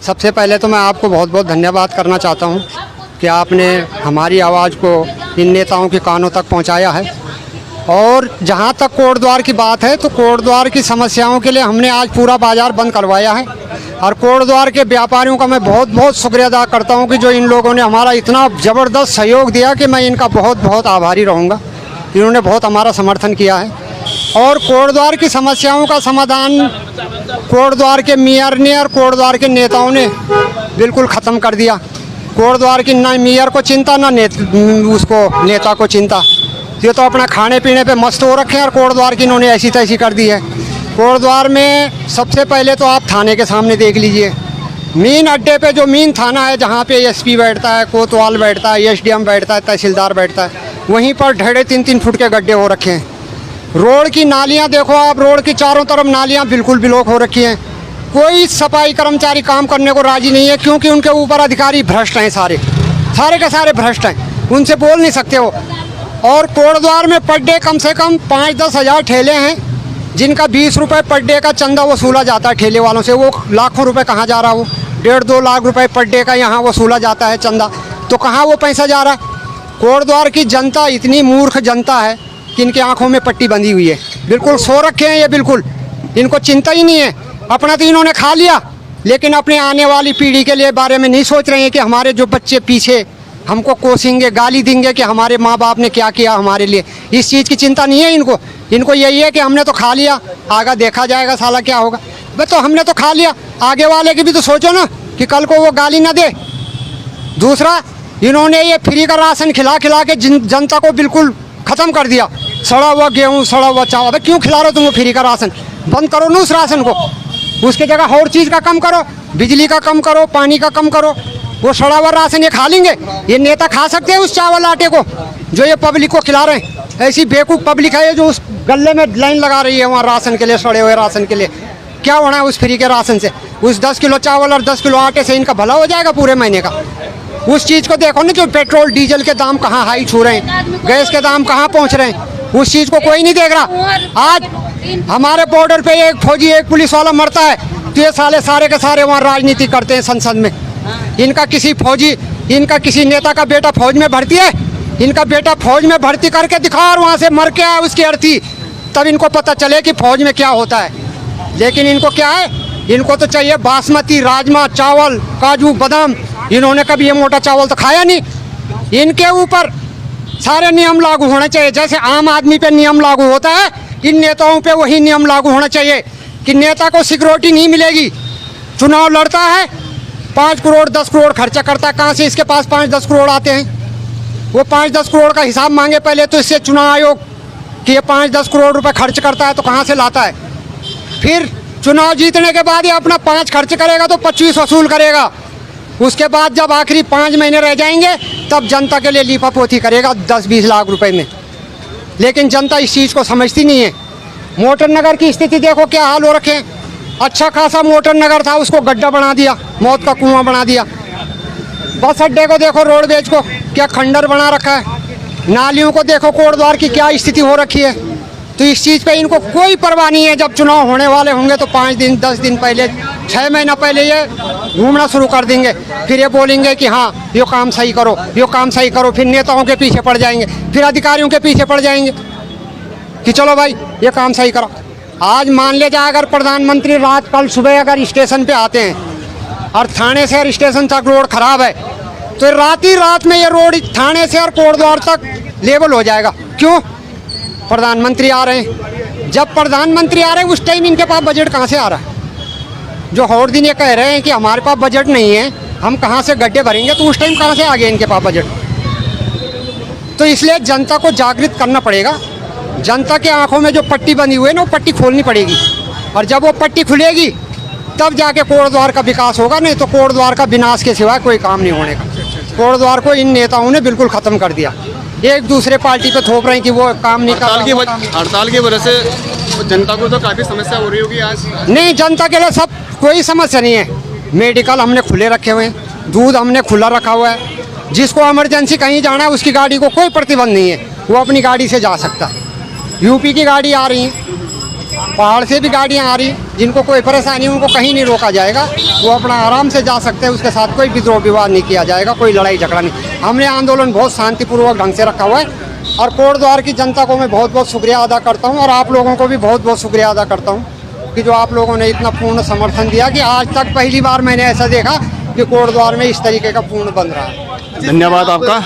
सबसे पहले तो मैं आपको बहुत बहुत धन्यवाद करना चाहता हूं कि आपने हमारी आवाज़ को इन नेताओं के कानों तक पहुंचाया है। और जहां तक कोटद्वार की बात है तो कोटद्वार की समस्याओं के लिए हमने आज पूरा बाज़ार बंद करवाया है। और कोटद्वार के व्यापारियों का मैं बहुत बहुत शुक्रिया अदा करता हूं कि जो इन लोगों ने हमारा इतना ज़बरदस्त सहयोग दिया कि मैं इनका बहुत बहुत आभारी रहूँगा। इन्होंने बहुत हमारा समर्थन किया है। और कोटद्वार की समस्याओं का समाधान कोटद्वार के मेयर ने और कोटद्वार के नेताओं ने बिल्कुल ख़त्म कर दिया। कोटद्वार की ना मेयर को चिंता ना उसको नेता को चिंता। ये तो अपना खाने पीने पे मस्त हो रखे हैं और कोटद्वार की इन्होंने ऐसी तैसी कर दी है। कोटद्वार में सबसे पहले तो आप थाने के सामने देख लीजिए, मेन अड्डे पे जो मेन थाना है जहाँ पे एसपी बैठता है, कोतवाल बैठता है, एसडीएम बैठता है, तहसीलदार बैठता है, वहीं पर ढेरे 3-3 फुट के गड्ढे हो रखे हैं। रोड की नालियाँ देखो आप, रोड की चारों तरफ नालियाँ बिल्कुल ब्लॉक हो रखी हैं। कोई सफाई कर्मचारी काम करने को राजी नहीं है क्योंकि उनके ऊपर अधिकारी भ्रष्ट हैं, सारे के सारे भ्रष्ट हैं, उनसे बोल नहीं सकते वो। और कोटद्वार में पर डे कम से कम 5-10 हज़ार ठेले हैं जिनका 20 रुपये पर डे का चंदा वसूला जाता है ठेले वालों से। वो लाखों रुपए कहाँ जा रहा है? वो 1.5-2 लाख रुपए पर डे का यहाँ वसूला जाता है चंदा, तो कहाँ वो पैसा जा रहा है? कोटद्वार की जनता इतनी मूर्ख जनता है कि इनकी आंखों में पट्टी बंधी हुई है, बिल्कुल सो रखे हैं ये, बिल्कुल इनको चिंता ही नहीं है। अपना तो इन्होंने खा लिया, लेकिन अपने आने वाली पीढ़ी के लिए बारे में नहीं सोच रहे हैं कि हमारे जो बच्चे पीछे हमको कोसेंगे, गाली देंगे कि हमारे माँ बाप ने क्या किया हमारे लिए। इस चीज़ की चिंता नहीं है इनको। इनको यही है कि हमने तो खा लिया, आगे देखा जाएगा साला क्या होगा। बस तो हमने तो खा लिया, आगे वाले की भी तो सोचो ना कि कल को वो गाली ना दे। दूसरा, इन्होंने ये फ्री का राशन खिला खिला के जनता को बिल्कुल ख़त्म कर दिया। सड़ा हुआ गेहूँ, सड़ा हुआ चावल, अबे क्यों खिला रहे हो तुम वो फ्री का राशन? बंद करो ना उस राशन को, उसके जगह और चीज़ का कम करो, बिजली का कम करो, पानी का कम करो। वो सड़ा हुआ राशन ये खा लेंगे? ये नेता खा सकते हैं उस चावल आटे को जो ये पब्लिक को खिला रहे हैं? ऐसी बेवकूफ़ पब्लिक है जो उस गले में लाइन लगा रही है वहाँ राशन के लिए, सड़े हुए राशन के लिए। क्या होना है उस फ्री के राशन से? उस 10 किलो चावल और 10 किलो आटे से इनका भला हो जाएगा पूरे महीने का। उस चीज़ को देखो ना, जो पेट्रोल डीजल के दाम कहाँ हाई छू रहे हैं, गैस के दाम कहाँ पहुँच रहे हैं, उस चीज़ को कोई नहीं देख रहा। आज हमारे बॉर्डर पे एक फौजी, एक पुलिस वाला मरता है तो ये सारे के सारे वहाँ राजनीति करते हैं संसद में। इनका किसी फौजी, इनका किसी नेता का बेटा फौज में भर्ती है, इनका बेटा फौज में भर्ती करके दिखा और वहाँ से मर के आए उसकी अर्थी, तब इनको पता चले कि फौज में क्या होता है। लेकिन इनको क्या है, इनको तो चाहिए बासमती राजमा चावल, काजू बादाम। इन्होंने कभी ये मोटा चावल तो खाया नहीं। इनके ऊपर सारे नियम लागू होने चाहिए, जैसे आम आदमी पे नियम लागू होता है, इन नेताओं पे वही नियम लागू होना चाहिए कि नेता को सिक्योरिटी नहीं मिलेगी। चुनाव लड़ता है, 5 करोड़ 10 करोड़ खर्चा करता है, कहाँ से इसके पास 5-10 करोड़ आते हैं? वो 5-10 करोड़ का हिसाब मांगे पहले तो इससे चुनाव आयोग कि ये 5-10 करोड़ रुपए खर्च करता है तो कहाँ से लाता है। फिर चुनाव जीतने के बाद ये अपना 5 खर्च करेगा तो 25 वसूल करेगा। उसके बाद जब आखिरी 5 महीने रह जाएंगे तब जनता के लिए लीपापोती करेगा 10-20 लाख रुपए में। लेकिन जनता इस चीज़ को समझती नहीं है। मोटर नगर की स्थिति देखो क्या हाल हो रखे हैं। अच्छा खासा मोटर नगर था, उसको गड्ढा बना दिया, मौत का कुआं बना दिया। बस अड्डे को देखो, रोडवेज को क्या खंडर बना रखा है। नालियों को देखो कोटद्वार की क्या स्थिति हो रखी है। तो इस चीज़ पे इनको कोई परवाह नहीं है। जब चुनाव होने वाले होंगे तो 5 दिन 10 दिन पहले, 6 महीना पहले ये घूमना शुरू कर देंगे। फिर ये बोलेंगे कि हाँ ये काम सही करो, ये काम सही करो। फिर नेताओं के पीछे पड़ जाएंगे, फिर अधिकारियों के पीछे पड़ जाएंगे कि चलो भाई ये काम सही करो। आज मान ले जाए अगर प्रधानमंत्री रात कल सुबह अगर स्टेशन पे आते हैं और थाने से और स्टेशन तक रोड खराब है तो रात ही रात में ये रोड थाने से और कोटद्वार तक लेवल हो जाएगा। क्यों? प्रधानमंत्री आ रहे हैं। जब प्रधानमंत्री आ रहे हैं उस टाइम इनके पास बजट कहाँ से आ रहा है? जो हर दिन ये कह रहे हैं कि हमारे पास बजट नहीं है, हम कहाँ से गड्ढे भरेंगे, तो उस टाइम कहाँ से आ गया इनके पास बजट? तो इसलिए जनता को जागृत करना पड़ेगा। जनता के आंखों में जो पट्टी बंधी हुई है ना, वो पट्टी खोलनी पड़ेगी। और जब वो पट्टी खुलेगी तब जाके कोटद्वार का विकास होगा, नहीं तो कोटद्वार का विनाश के सिवाय कोई काम नहीं होने का। कोटद्वार को इन नेताओं ने बिल्कुल ख़त्म कर दिया। एक दूसरे पार्टी पे थोप रहे हैं कि वो काम नहीं कर रहा। हड़ताल की वजह से जनता को तो काफ़ी समस्या हो रही होगी आज। नहीं, जनता के लिए सब कोई समस्या नहीं है। मेडिकल हमने खुले रखे हुए हैं, दूध हमने खुला रखा हुआ है। जिसको इमरजेंसी कहीं जाना है उसकी गाड़ी को कोई प्रतिबंध नहीं है, वो अपनी गाड़ी से जा सकता है। यूपी की गाड़ी आ रही है, पहाड़ से भी गाड़ियाँ आ रही, जिनको कोई परेशानी उनको कहीं नहीं रोका जाएगा, वो अपना आराम से जा सकते हैं, उसके साथ कोई विद्रोह विवाद नहीं किया जाएगा, कोई लड़ाई झगड़ा नहीं। हमने आंदोलन बहुत शांतिपूर्वक ढंग से रखा हुआ है और कोटद्वार की जनता को मैं बहुत बहुत शुक्रिया अदा करता हूँ और आप लोगों को भी बहुत बहुत शुक्रिया अदा करता हूँ कि जो आप लोगों ने इतना पूर्ण समर्थन दिया कि आज तक पहली बार मैंने ऐसा देखा कि कोटद्वार में इस तरीके का पूर्ण बन रहा है। धन्यवाद आपका।